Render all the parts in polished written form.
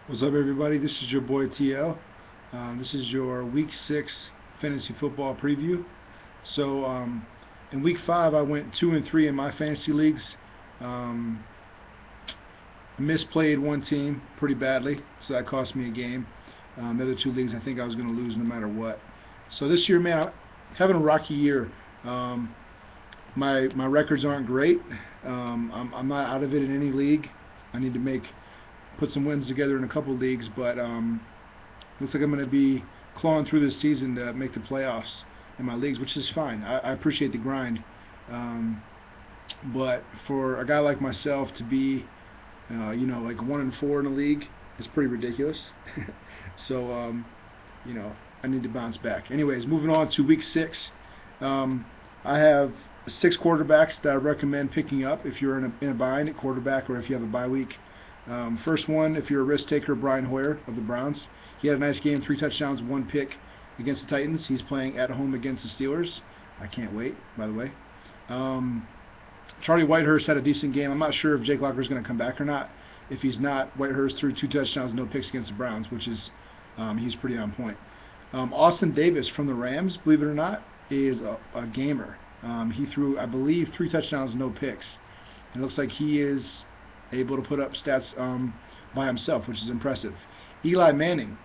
What's up, everybody? This is your boy TL. This is your Week 6 fantasy football preview. So, in Week 5, I went 2-3 in my fantasy leagues. Um, I misplayed one team pretty badly, so that cost me a game. The other two leagues, I think I was going to lose no matter what. So this year, man, I'm having a rocky year. Um, my records aren't great. I'm not out of it in any league. I need to put some wins together in a couple leagues, but looks like I'm going to be clawing through this season to make the playoffs in my leagues, which is fine. I appreciate the grind, um, but for a guy like myself to be, like 1-4 in a league is pretty ridiculous. so, I need to bounce back. Anyways, moving on to Week 6. I have 6 quarterbacks that I recommend picking up if you're in a bind at quarterback or if you have a bye week. First one, if you're a risk taker, Brian Hoyer of the Browns. He had a nice game, 3 touchdowns, 1 pick against the Titans. He's playing at home against the Steelers. I can't wait, by the way. Charlie Whitehurst had a decent game. I'm not sure if Jake Locker is going to come back or not. If he's not, Whitehurst threw 2 touchdowns, no picks against the Browns, which is he's pretty on point. Austin Davis from the Rams, believe it or not, is a gamer. He threw, I believe, 3 touchdowns, no picks. It looks like he is able to put up stats by himself, which is impressive. Eli Manning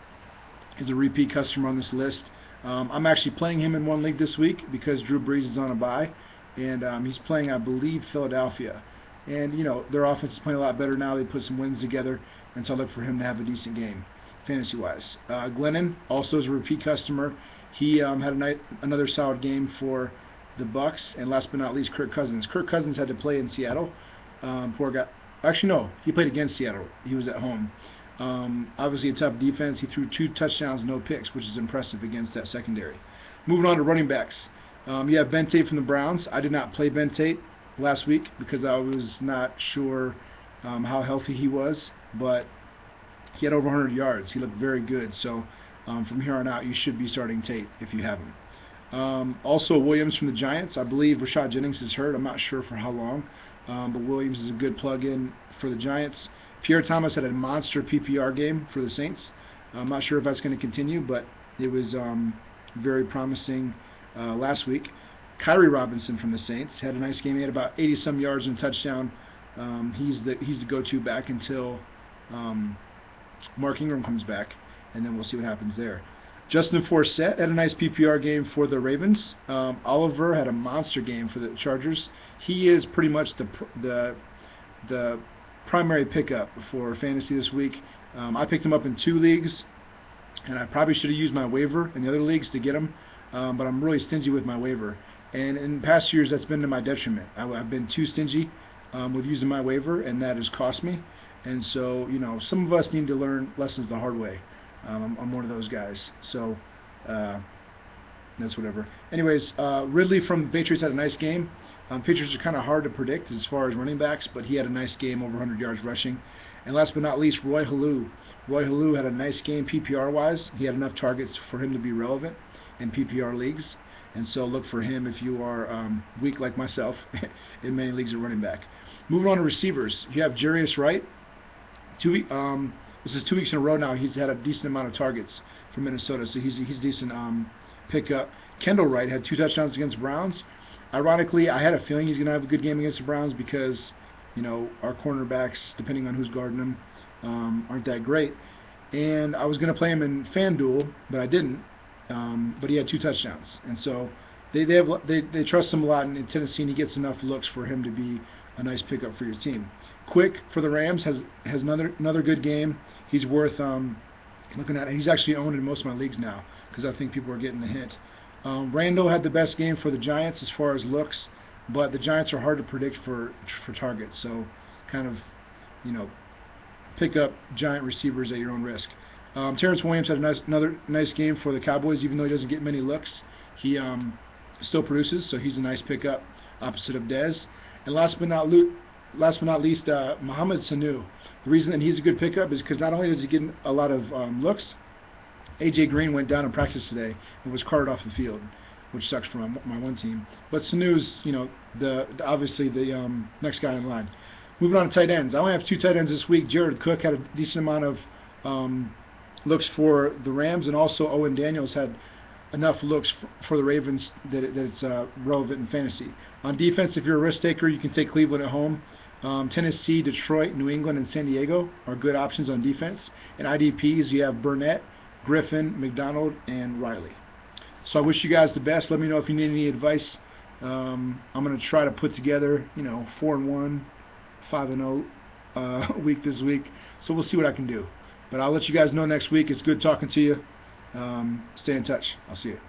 is a repeat customer on this list. I'm actually playing him in one league this week because Drew Brees is on a bye, and he's playing, I believe, Philadelphia. And, their offense is playing a lot better now. They put some wins together, and so I look for him to have a decent game, fantasy-wise. Glennon also is a repeat customer. He had another solid game for the Bucks, and last but not least, Kirk Cousins. Kirk Cousins had to play in Seattle. Poor guy. Actually, no, he played against Seattle. He was at home. Obviously, a tough defense. He threw 2 touchdowns, no picks, which is impressive against that secondary. Moving on to running backs. You have Ben Tate from the Browns. I did not play Ben Tate last week because I was not sure how healthy he was, but he had over 100 yards. He looked very good. So from here on out, you should be starting Tate if you have him. Also, Williams from the Giants. I believe Rashad Jennings is hurt. I'm not sure for how long, but Williams is a good plug-in for the Giants. Pierre Thomas had a monster PPR game for the Saints. I'm not sure if that's going to continue, but it was very promising last week. Kyrie Robinson from the Saints had a nice game. He had about 80-some yards and a touchdown. He's the go-to back until Mark Ingram comes back, and then we'll see what happens there. Justin Forsett had a nice PPR game for the Ravens. Oliver had a monster game for the Chargers. He is pretty much the primary pickup for fantasy this week. I picked him up in 2 leagues, and I probably should have used my waiver in the other leagues to get him, but I'm really stingy with my waiver. And in past years, that's been to my detriment. I've been too stingy with using my waiver, and that has cost me. And so, some of us need to learn lessons the hard way. I'm one of those guys, so that's whatever. Anyways, Ridley from the Patriots had a nice game. Patriots are kind of hard to predict as far as running backs, but he had a nice game, over 100 yards rushing. And last but not least, Roy Halou. Roy Halou had a nice game PPR-wise. He had enough targets for him to be relevant in PPR leagues. And so look for him if you are weak like myself in many leagues at running back. Moving on to receivers, you have Jarius Wright. This is 2 weeks in a row now. He's had a decent amount of targets for Minnesota, so he's a decent pickup. Kendall Wright had 2 touchdowns against Browns. Ironically, I had a feeling he's going to have a good game against the Browns because, our cornerbacks, depending on who's guarding them, aren't that great. And I was going to play him in FanDuel, but I didn't. But he had 2 touchdowns, and so they trust him a lot in Tennessee, and he gets enough looks for him to be a nice pickup for your team. Quick for the Rams has another good game. He's worth looking at. He's actually owned in most of my leagues now because I think people are getting the hint. Randall had the best game for the Giants as far as looks, but the Giants are hard to predict for targets. So kind of, pick up Giant receivers at your own risk. Terrence Williams had another nice game for the Cowboys, even though he doesn't get many looks. He still produces, so he's a nice pickup opposite of Dez. And last but not least, Mohamed Sanu. The reason that he's a good pickup is because not only does he get a lot of looks, A.J. Green went down in practice today and was carted off the field, which sucks for my one team. But Sanu's, obviously the next guy in line. Moving on to tight ends. I only have 2 tight ends this week. Jared Cook had a decent amount of looks for the Rams, and also Owen Daniels had enough looks for the Ravens that it's relevant in fantasy. On defense, if you're a risk taker, you can take Cleveland at home. Tennessee, Detroit, New England, and San Diego are good options on defense. And IDPs, you have Burnett, Griffin, McDonald, and Riley. So I wish you guys the best. Let me know if you need any advice. I'm going to try to put together, 4-1, 5-0 week this week. So we'll see what I can do. But I'll let you guys know next week. It's good talking to you. Stay in touch. I'll see you.